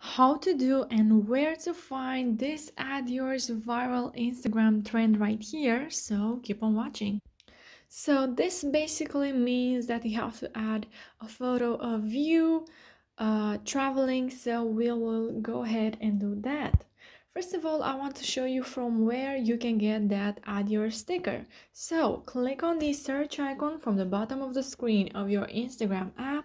how to do and where to find this add yours viral Instagram trend right here, so keep on watching. So this basically means that you have to add a photo of you traveling, so we will go ahead and do that. First of all, I want to show you from where you can get that add your sticker. So click on the search icon from the bottom of the screen of your Instagram app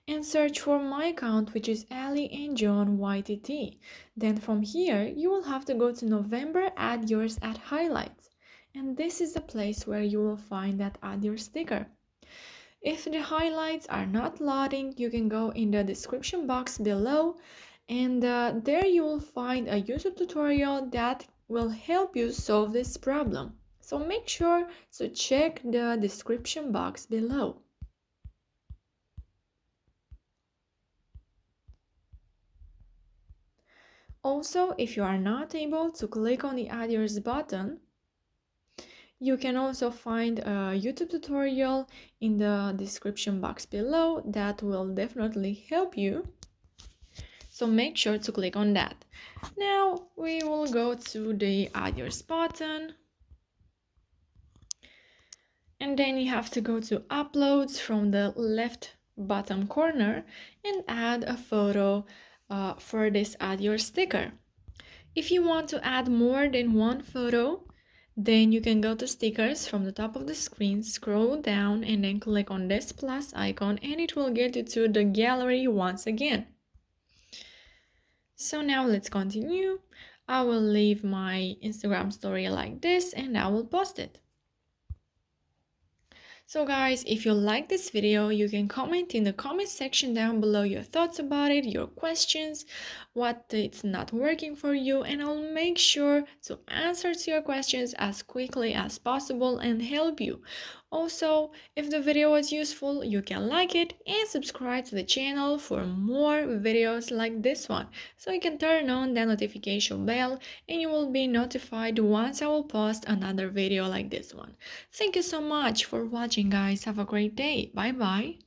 and search for my account, which is Ali and John YTT. Then from here you will have to go to November, add yours at highlights, and this is the place where you will find that add your sticker. If the highlights are not loading, you can go in the description box below, and there you will find a YouTube tutorial that will help you solve this problem. So make sure to check the description box below. Also, if you are not able to click on the Add Yours button, you can also find a YouTube tutorial in the description box below that will definitely help you. So make sure to click on that. Now we will go to the Add Yours button. And then you have to go to Uploads from the left bottom corner and add a photo for this Add Your sticker. If you want to add more than one photo, then you can go to stickers from the top of the screen, scroll down, and then click on this plus icon, and it will get you to the gallery once again. So now let's continue. I will leave my Instagram story like this and I will post it. So guys, if you like this video, you can comment in the comment section down below your thoughts about it, your questions, what it's not working for you, and I'll make sure to answer to your questions as quickly as possible and help you. Also, if the video was useful, you can like it and subscribe to the channel for more videos like this one. So you can turn on the notification bell and you will be notified once I will post another video like this one. Thank you so much for watching, guys. Have a great day. Bye bye.